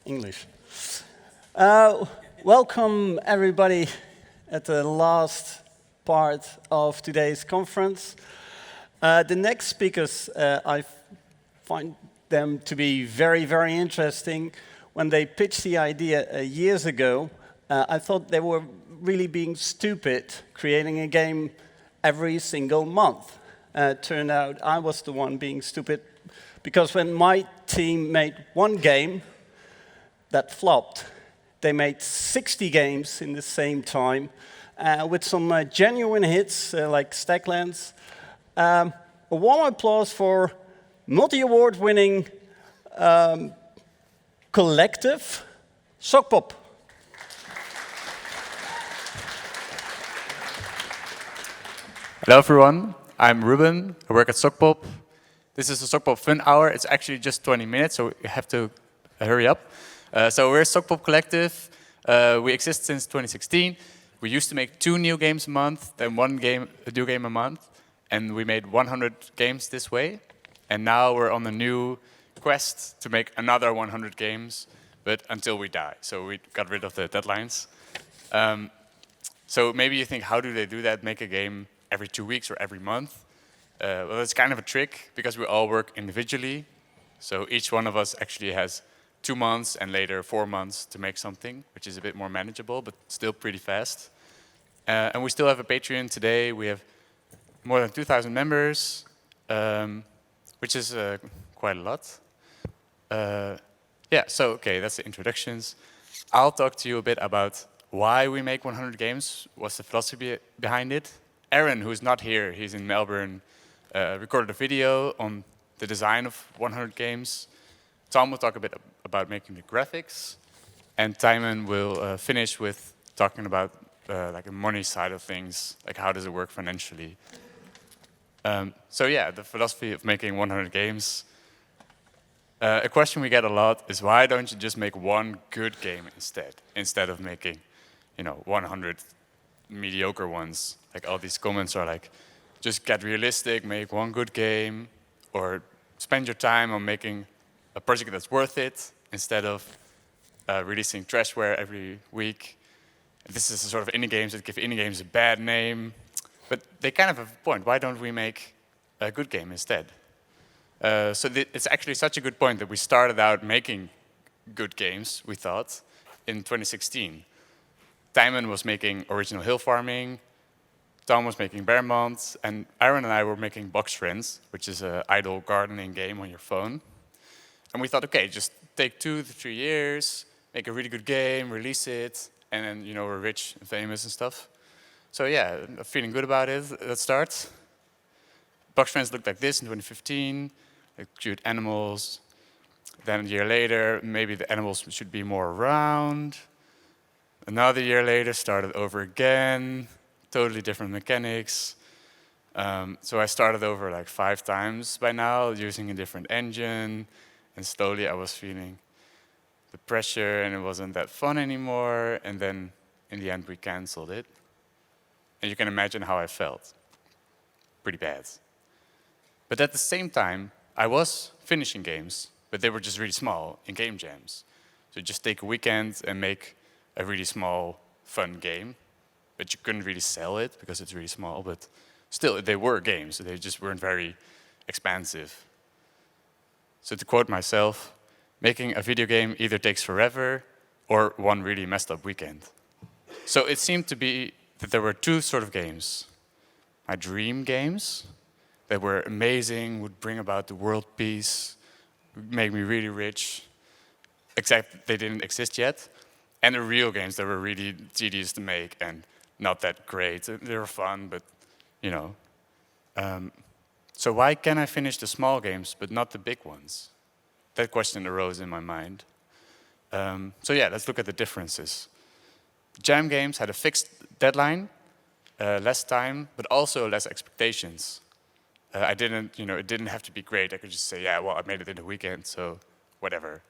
English. Uh, Welcome everybody at the last part of today's conference. The next speakers, I find them to be very, very interesting. When they pitched the idea years ago, I thought they were really being stupid, creating a game every single month. Turned out I was the one being stupid, because when my team made one game that flopped, they made 60 games in the same time, with some genuine hits like Stacklands. A warm applause for multi-award winning collective Sokpop. Hello everyone, I'm Ruben, I work at Sokpop. This is the Sokpop Fun Hour. It's actually just 20 minutes, so you have to hurry up. So we're Sokpop Collective. We exist since 2016. We used to make 2 new games a month, then a new game a month, and we made 100 games this way. And now we're on a new quest to make another 100 games, but until we die. So we got rid of the deadlines. So maybe you think, how do they do that, make a game every 2 weeks or every month? Well, it's kind of a trick, because we all work individually. So each one of us actually has 2 months and later 4 months to make something, which is a bit more manageable, but still pretty fast. And we still have a Patreon today. We have more than 2,000 members, which is quite a lot. Yeah, so okay, that's the introductions. I'll talk to you a bit about why we make 100 games, what's the philosophy behind it. Aaron, who's not here, he's in Melbourne, recorded a video on the design of 100 games. Tom will talk a bit about making the graphics, and Tijmen will finish with talking about like the money side of things, like how does it work financially. So yeah, the philosophy of making 100 games. A question we get a lot is, why don't you just make one good game instead of making, 100 mediocre ones? Like, all these comments are like, just get realistic, make one good game, or spend your time on making a project that's worth it instead of releasing trashware every week. This is the sort of indie games that give indie games a bad name, but they kind of have a point. Why don't we make a good game instead? So it's actually such a good point that we started out making good games, we thought, in 2016. Tijmen was making original hill farming, Tom was making Bearmont, and Aaron and I were making Box Friends, which is an idle gardening game on your phone. And we thought, okay, just take 2 to 3 years, make a really good game, release it, and then, we're rich and famous and stuff. So yeah, I'm feeling good about it. Let's start. Box Friends looked like this in 2015, like cute animals. Then a year later, maybe the animals should be more around. Another year later, started over again, totally different mechanics. So I started over like 5 times by now, using a different engine. And slowly I was feeling the pressure, and it wasn't that fun anymore. And then in the end, we canceled it. And you can imagine how I felt. Pretty bad. But at the same time, I was finishing games, but they were just really small in game jams. So just take a weekend and make a really small, fun game. But you couldn't really sell it because it's really small. But still, they were games. They just weren't very expansive. So to quote myself, making a video game either takes forever or one really messed up weekend. So it seemed to be that there were 2 sort of games. My dream games that were amazing, would bring about the world peace, make me really rich, except they didn't exist yet. And the real games that were really tedious to make and not that great. They were fun, but, So why can I finish the small games, but not the big ones? That question arose in my mind. So yeah, let's look at the differences. Jam games had a fixed deadline, less time, but also less expectations. It didn't have to be great. I could just say, yeah, well, I made it in a weekend, so whatever.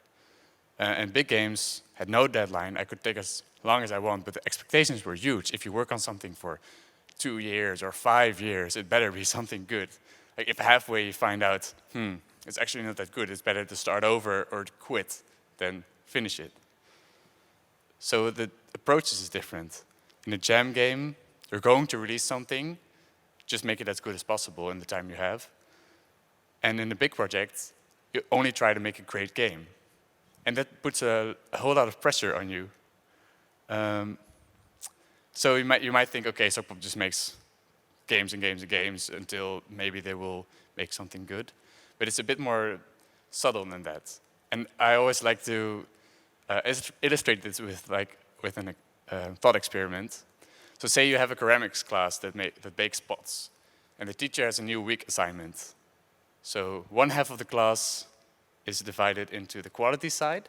And big games had no deadline. I could take as long as I want, but the expectations were huge. If you work on something for 2 years or 5 years, it better be something good. Like, if halfway you find out, it's actually not that good, it's better to start over or to quit than finish it. So the approach is different. In a jam game, you're going to release something, just make it as good as possible in the time you have. And in a big project, you only try to make a great game. And that puts a whole lot of pressure on you. So you might think, okay, Sokpop just makes games and games and games until maybe they will make something good. But it's a bit more subtle than that. And I always like to illustrate this with a thought experiment. So say you have a ceramics class that bakes pots, and the teacher has a new week assignment. So one half of the class is divided into the quality side,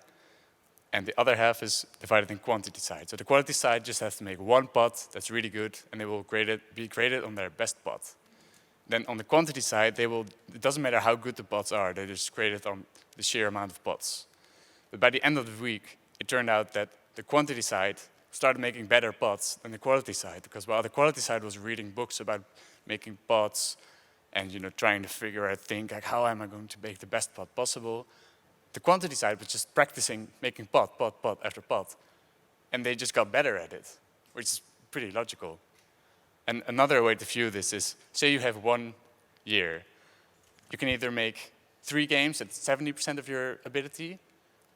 and the other half is divided in quantity side. So the quality side just has to make one pot that's really good, and they will be graded on their best pot. Then on the quantity side, it doesn't matter how good the pots are, they just grade it on the sheer amount of pots. But by the end of the week, it turned out that the quantity side started making better pots than the quality side, because while the quality side was reading books about making pots and trying to figure out, like, how am I going to make the best pot possible, the quantity side was just practicing making pot after pot. And they just got better at it, which is pretty logical. And another way to view this is, say you have 1 year. You can either make 3 games at 70% of your ability,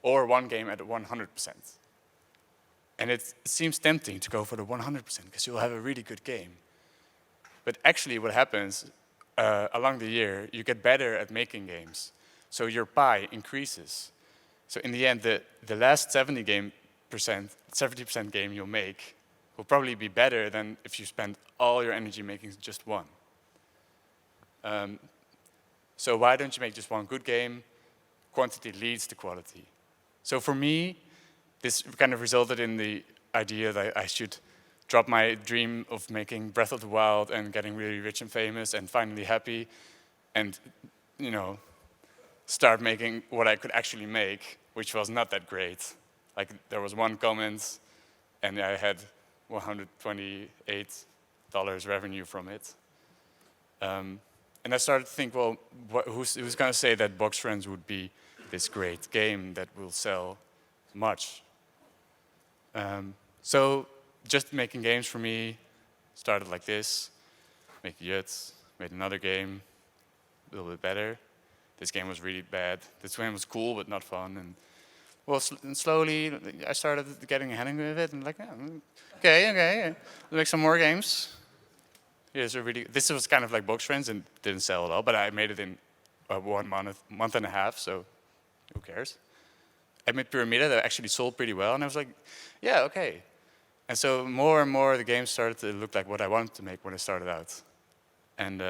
or 1 game at 100%. And it seems tempting to go for the 100% because you'll have a really good game. But actually what happens along the year, you get better at making games. So your pie increases. So in the end, the last 70% game you'll make will probably be better than if you spend all your energy making just one. So why don't you make just one good game? Quantity leads to quality. So for me, this kind of resulted in the idea that I should drop my dream of making Breath of the Wild and getting really rich and famous and finally happy, and start making what I could actually make, which was not that great. Like, there was 1 comment, and I had $128 revenue from it. And I started to think, well, who's going to say that Box Friends would be this great game that will sell much? So just making games for me started like this. Make Yuts, made another game, a little bit better. This game was really bad. This game was cool, but not fun. And well, slowly I started getting a hang of it, and like, okay, make some more games. This was kind of like Box Friends and didn't sell at all, but I made it in 1 month and a half, so who cares? I made Pyramida that actually sold pretty well, and I was like, yeah, okay. And so more and more the game started to look like what I wanted to make when I started out. And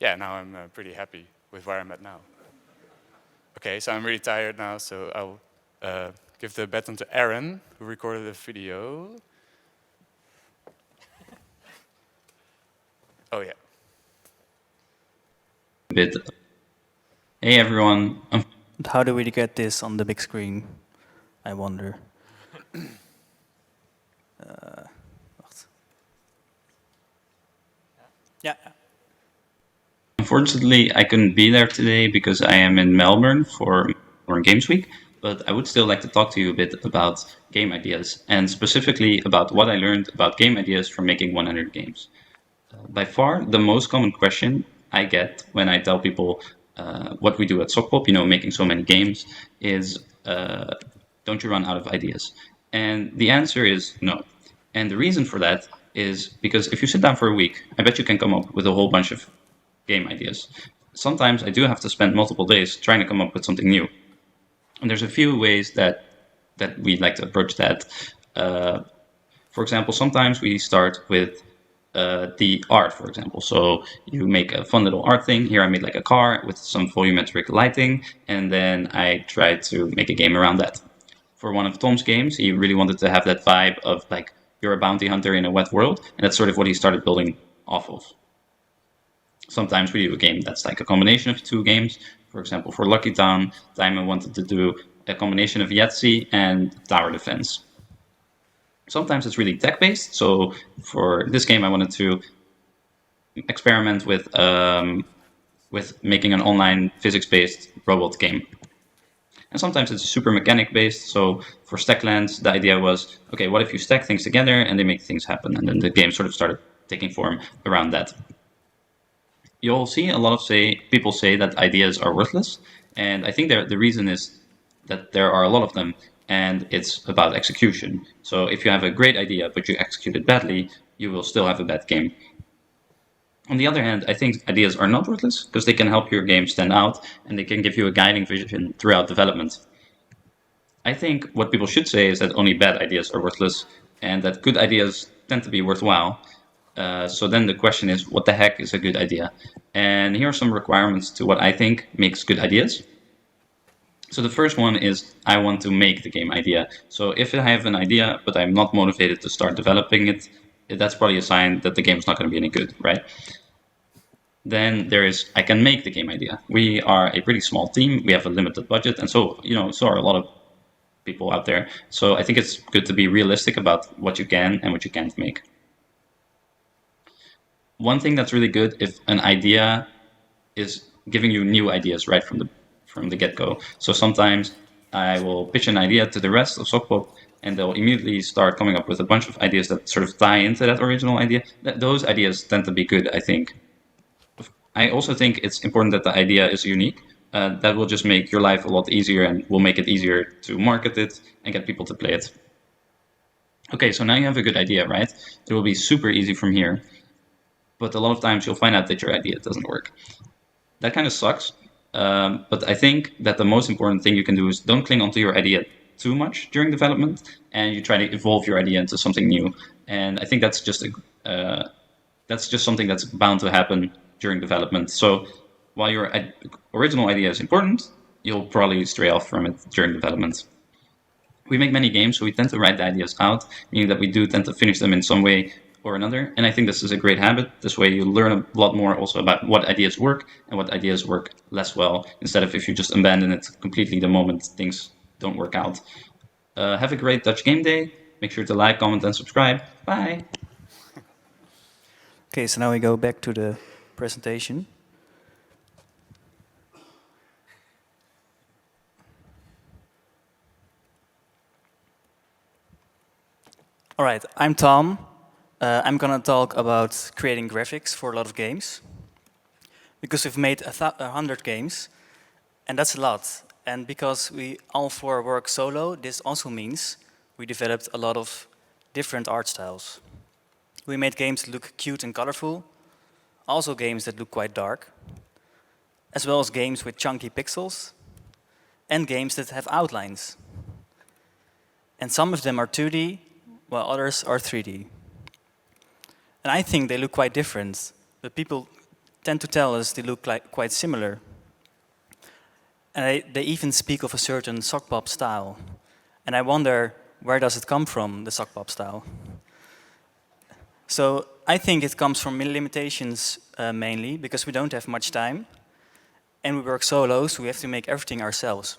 yeah, now I'm pretty happy with where I'm at now. Okay, so I'm really tired now, so I'll give the baton to Aaron, who recorded the video. Oh, yeah. Hey everyone. How do we get this on the big screen? I wonder. Wacht. Yeah. Unfortunately, I couldn't be there today because I am in Melbourne for Games Week, but I would still like to talk to you a bit about game ideas, and specifically about what I learned about game ideas from making 100 games. By far, the most common question I get when I tell people what we do at Sokpop, making so many games, is don't you run out of ideas? And the answer is no. And the reason for that is because if you sit down for a week, I bet you can come up with a whole bunch of game ideas. Sometimes I do have to spend multiple days trying to come up with something new. And there's a few ways that we like to approach that. For example, sometimes we start with the art, for example. So you make a fun little art thing. Here I made like a car with some volumetric lighting, and then I tried to make a game around that. For one of Tom's games, he really wanted to have that vibe of like, you're a bounty hunter in a wet world, and that's sort of what he started building off of. Sometimes we do a game that's like a combination of 2 games. For example, for Lucky Town, Diamond wanted to do a combination of Yahtzee and Tower Defense. Sometimes it's really tech-based. So for this game, I wanted to experiment with making an online physics-based robot game. And sometimes it's super mechanic based. So for Stacklands, the idea was, okay, what if you stack things together and they make things happen? And then the game sort of started taking form around that. You'll see a lot of people say that ideas are worthless, and I think the reason is that there are a lot of them, and it's about execution. So if you have a great idea but you execute it badly, you will still have a bad game. On the other hand, I think ideas are not worthless because they can help your game stand out and they can give you a guiding vision throughout development. I think what people should say is that only bad ideas are worthless and that good ideas tend to be worthwhile. So then the question is, what the heck is a good idea? And here are some requirements to what I think makes good ideas. So the first one is I want to make the game idea. So if I have an idea, but I'm not motivated to start developing it, that's probably a sign that the game is not going to be any good, right? Then there is I can make the game idea. We are a pretty small team. We have a limited budget, and so so are a lot of people out there. So I think it's good to be realistic about what you can and what you can't make. One thing that's really good if an idea is giving you new ideas right from the get-go. So sometimes I will pitch an idea to the rest of Sokpop and they'll immediately start coming up with a bunch of ideas that sort of tie into that original idea. Those ideas tend to be good, I think. I also think it's important that the idea is unique. That will just make your life a lot easier and will make it easier to market it and get people to play it. Okay, so now you have a good idea, right? It will be super easy from here. But a lot of times you'll find out that your idea doesn't work. That kind of sucks. But I think that the most important thing you can do is don't cling onto your idea too much during development, and you try to evolve your idea into something new. And I think that's just something that's bound to happen during development. So while your original idea is important, you'll probably stray off from it during development. We make many games, so we tend to write the ideas out, meaning that we do tend to finish them in some way or another. And I think this is a great habit. This way you learn a lot more also about what ideas work and what ideas work less well, instead of if you just abandon it completely the moment things don't work out. Have a great Dutch game day. Make sure to like, comment, and subscribe. Bye. Okay, so now we go back to the presentation. All right, I'm Tom. I'm going to talk about creating graphics for a lot of games. Because we've made 100 games, and that's a lot. And because we all four work solo, this also means we developed a lot of different art styles. We made games that look cute and colorful, also games that look quite dark, as well as games with chunky pixels, and games that have outlines. And some of them are 2D, while others are 3D. And I think they look quite different, but people tend to tell us they look quite similar. And they even speak of a certain Sokpop style. And I wonder, where does it come from, the Sokpop style? So I think it comes from limitations mainly, because we don't have much time. And we work solo, so we have to make everything ourselves.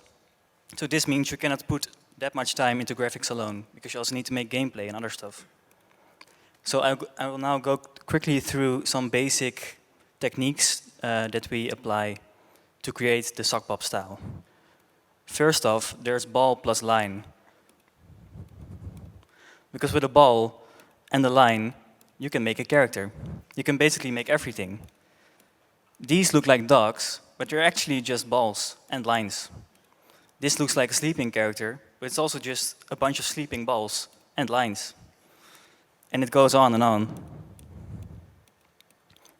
So this means you cannot put that much time into graphics alone, because you also need to make gameplay and other stuff. So I will now go quickly through some basic techniques that we apply to create the Sokpop style. First off, there's ball plus line. Because with a ball and a line, you can make a character. You can basically make everything. These look like dogs, but they're actually just balls and lines. This looks like a sleeping character, but it's also just a bunch of sleeping balls and lines. And it goes on and on.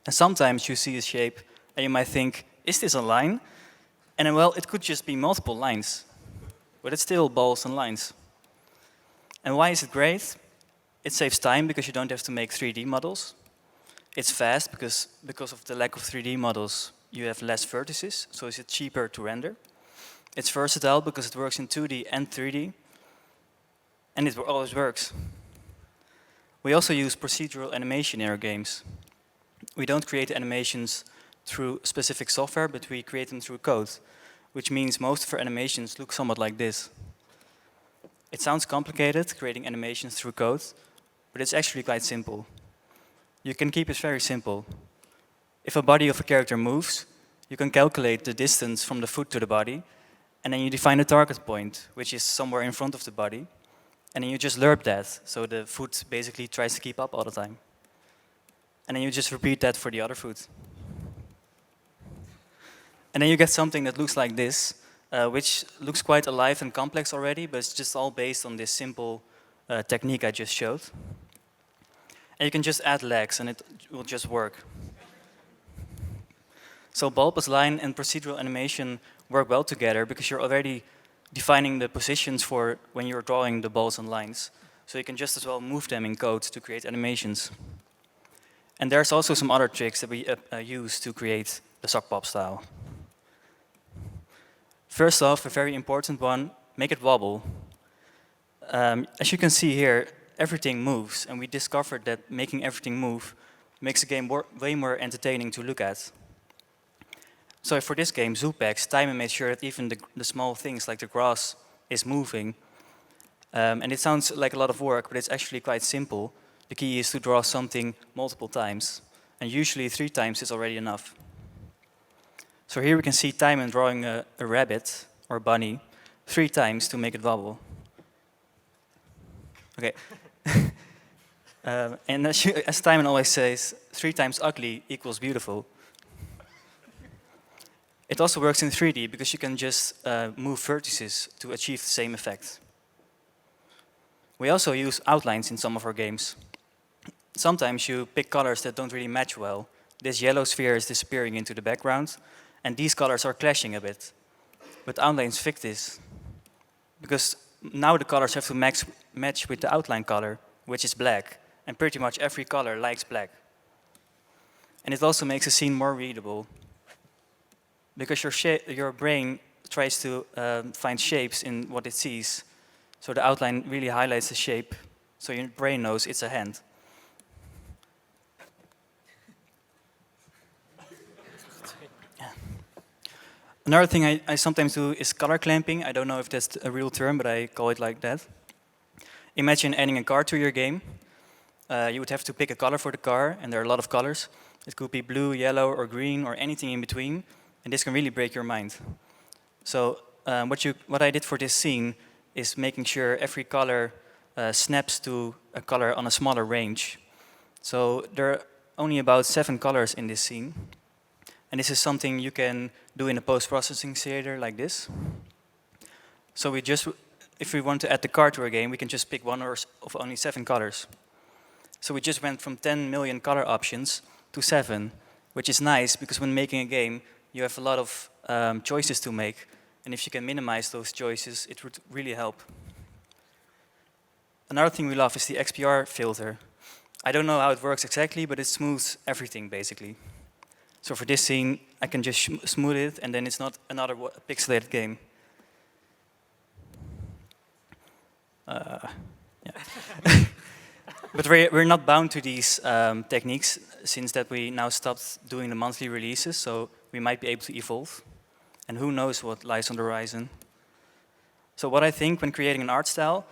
And sometimes you see a shape and you might think, is this a line? And then, well, it could just be multiple lines, but it's still balls and lines. And why is it great? It saves time because you don't have to make 3D models. It's fast because of the lack of 3D models, you have less vertices, so it's cheaper to render. It's versatile because it works in 2D and 3D, and it always works. We also use procedural animation in our games. We don't create animations through specific software, but we create them through code, which means most of our animations look somewhat like this. It sounds complicated, creating animations through code, but it's actually quite simple. You can keep it very simple. If a body of a character moves, you can calculate the distance from the foot to the body, And then you define a target point, which is somewhere in front of the body. And then you just lerp that, so the foot basically tries to keep up all the time. And then you just repeat that for the other foot. And then you get something that looks like this, which looks quite alive and complex already, but it's just all based on this simple technique I just showed. And you can just add legs, and it will just work. So bulbous line and procedural animation work well together because you're already defining the positions for when you're drawing the balls and lines. So you can just as well move them in code to create animations. And there's also some other tricks that we use to create the Sokpop style. First off, a very important one, make it wobble. As you can see here, everything moves, and we discovered that making everything move makes the game way more entertaining to look at. So for this game, Soop Timon made sure that even the small things like the grass is moving. And it sounds like a lot of work, but it's actually quite simple. The key is to draw something multiple times, and usually 3 times is already enough. So here we can see Timon drawing a rabbit or bunny 3 times to make it wobble. Okay. And as Timon always says, 3 times ugly equals beautiful. It also works in 3D because you can just move vertices to achieve the same effect. We also use outlines in some of our games. Sometimes you pick colors that don't really match well. This yellow sphere is disappearing into the background, and these colors are clashing a bit. But outlines fix this, because now the colors have to match with the outline color, which is black, and pretty much every color likes black. And it also makes the scene more readable, because your brain tries to find shapes in what it sees. So the outline really highlights the shape, so your brain knows it's a hand. Another thing I sometimes do is color clamping. I don't know if that's a real term, but I call it like that. Imagine adding a car to your game. You would have to pick a color for the car, and there are a lot of colors. It could be blue, yellow, or green, or anything in between, and this can really break your mind. So what I did for this scene is making sure every color snaps to a color on a smaller range. So there are only about 7 colors in this scene. And this is something you can do in a post-processing shader like this. So if we want to add the car to our game, we can just pick one of only 7 colors. So we just went from 10 million color options to 7, which is nice because when making a game, you have a lot of choices to make. And if you can minimize those choices, it would really help. Another thing we love is the XPR filter. I don't know how it works exactly, but it smooths everything, basically. So for this scene, I can just smooth it, and then it's not another pixelated game. Yeah. But we're not bound to these techniques, since that we now stopped doing the monthly releases, so we might be able to evolve. And who knows what lies on the horizon. So what I think when creating an art style,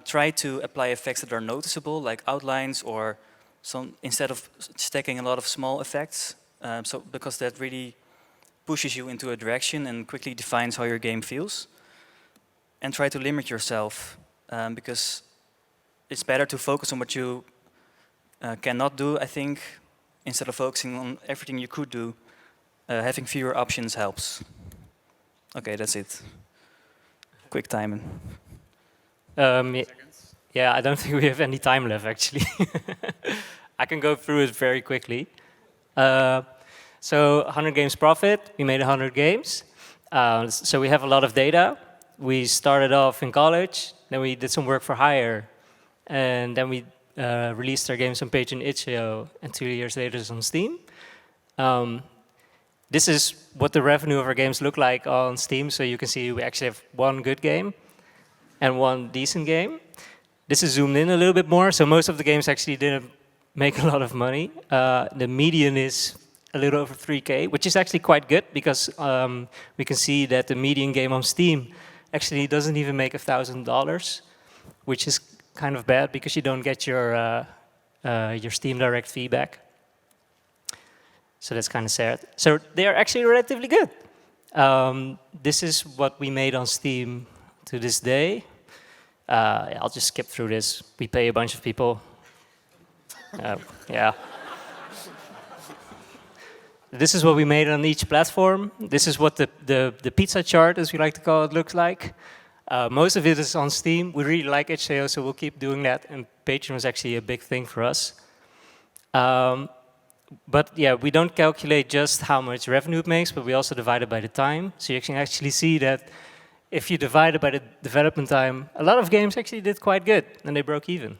try to apply effects that are noticeable, like outlines, or instead of stacking a lot of small effects, because that really pushes you into a direction and quickly defines how your game feels. And try to limit yourself, because it's better to focus on what you cannot do, I think, instead of focusing on everything you could do. Having fewer options helps. Okay, that's it. Quick timing. Yeah, I don't think we have any time left, actually. I can go through it very quickly. So 100 games profit, we made 100 games. So we have a lot of data. We started off in college, then we did some work for hire, and then we released our games on page in itch.io, and 2 years later it's on Steam. This is what the revenue of our games look like on Steam. So you can see we actually have 1 good game and 1 decent game. This is zoomed in a little bit more. So most of the games actually didn't make a lot of money. The median is a little over 3K, which is actually quite good because we can see that the median game on Steam actually doesn't even make $1,000, which is kind of bad because you don't get your Steam Direct feedback. So that's kind of sad. So they are actually relatively good. This is what we made on Steam to this day. I'll just skip through this. We pay a bunch of people. Yeah. This is what we made on each platform. This is what the pizza chart, as we like to call it, looks like. Most of it is on Steam. We really like HCO, so we'll keep doing that. And Patreon is actually a big thing for us. But yeah, we don't calculate just how much revenue it makes, but we also divide it by the time. So you can actually see that if you divide it by the development time, a lot of games actually did quite good, and they broke even.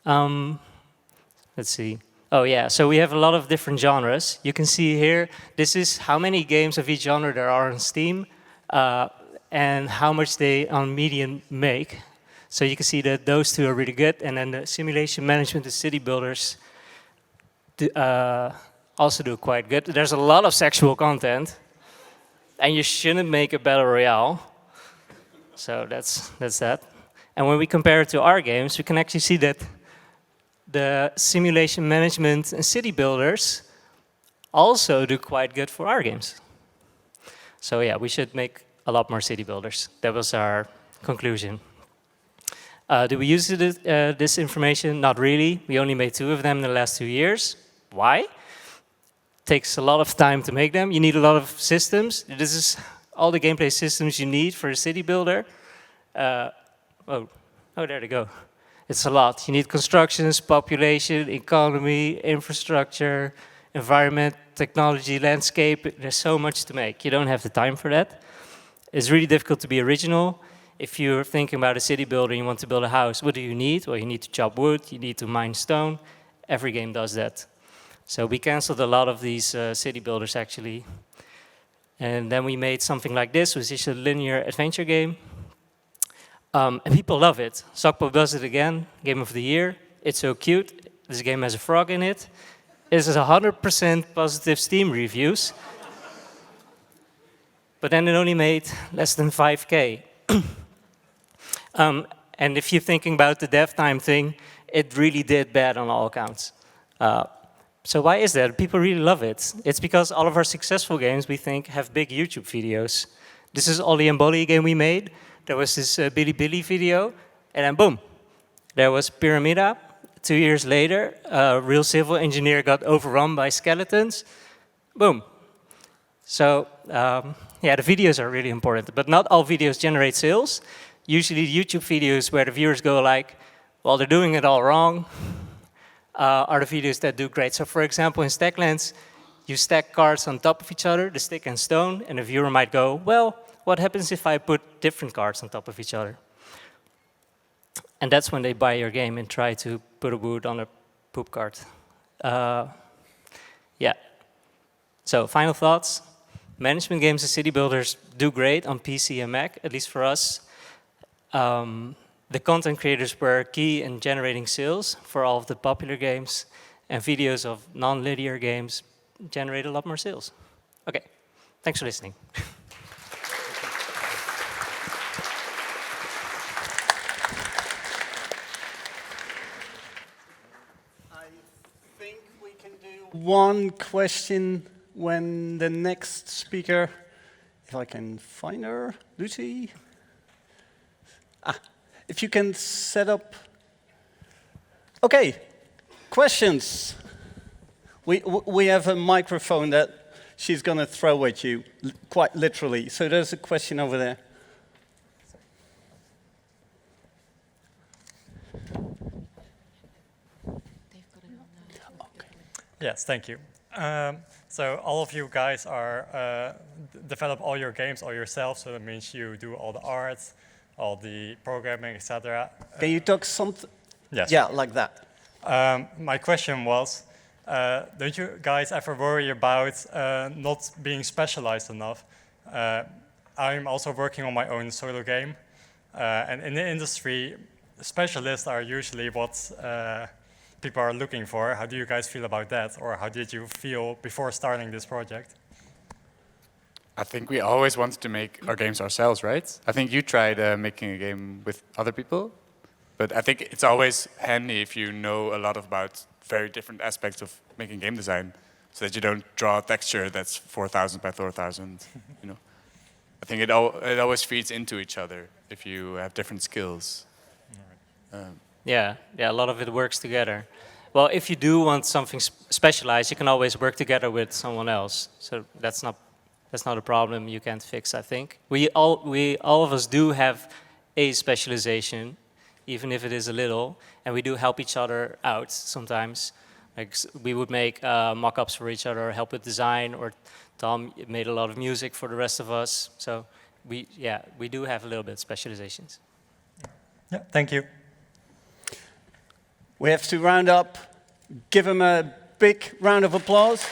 Let's see. Oh yeah, so we have a lot of different genres. You can see here, this is how many games of each genre there are on Steam, and how much they on Medium make. So you can see that those two are really good, and then the simulation management and city builders also do quite good. There's a lot of sexual content, and you shouldn't make a battle royale. So that's that. And when we compare it to our games, we can actually see that the simulation management and city builders also do quite good for our games. So yeah, we should make a lot more city builders. That was our conclusion. Do we use this information? Not really. We only made 2 of them in the last 2 years. Why? Takes a lot of time to make them. You need a lot of systems. This is all the gameplay systems you need for a city builder. Oh, there they go. It's a lot. You need constructions, population, economy, infrastructure, environment, technology, landscape. There's so much to make. You don't have the time for that. It's really difficult to be original. If you're thinking about a city builder and you want to build a house, what do you need? Well, you need to chop wood, you need to mine stone. Every game does that. So we canceled a lot of these city builders, actually. And then we made something like this, which is a linear adventure game. And people love it. Sokpop does it again, Game of the Year. It's so cute. This game has a frog in it. It has 100% positive Steam reviews. But then it only made less than 5K. And if you're thinking about the dev time thing, it really did bad on all accounts. So why is that? People really love it. It's because all of our successful games, we think, have big YouTube videos. This is Ollie and Bolly game we made. There was this Billy video, and then boom, there was Pyramida. 2 years later, a real civil engineer got overrun by skeletons. Boom. So yeah, the videos are really important, but not all videos generate sales. Usually YouTube videos where the viewers go like, well, they're doing it all wrong, are the videos that do great. So for example, in Stacklands, you stack cards on top of each other, the stick and stone, and the viewer might go, well, what happens if I put different cards on top of each other? And that's when they buy your game and try to put a wood on a poop card. Yeah. So final thoughts. Management games and city builders do great on PC and Mac, at least for us. The content creators were key in generating sales for all of the popular games, and videos of non-linear games generate a lot more sales. Okay, thanks for listening. One question when the next speaker, if I can find her, Lucy. If you can set up. Okay, questions. We have a microphone that she's going to throw at you, quite literally. So there's a question over there. Yes, thank you. So all of you guys are develop all your games all yourself. So that means you do all the art, all the programming, etc. Can you talk something? Yes. Yeah, like that. My question was, don't you guys ever worry about not being specialized enough? I'm also working on my own solo game, and in the industry, specialists are usually what people are looking for. How do you guys feel about that? Or how did you feel before starting this project? I think we always wanted to make our games ourselves, right? I think you tried making a game with other people, but I think it's always handy if you know a lot about very different aspects of making game design. so that you don't draw a texture that's 4,000 by 4,000. You know, I think it always feeds into each other if you have different skills. Yeah, a lot of it works together. Well, if you do want something specialized, you can always work together with someone else. So that's not a problem you can't fix, I think. We all of us do have a specialization, even if it is a little, and we do help each other out sometimes. Like we would make mock-ups for each other, help with design, or Tom made a lot of music for the rest of us. So we do have a little bit of specializations. Yeah, thank you. We have to round up. Give him a big round of applause.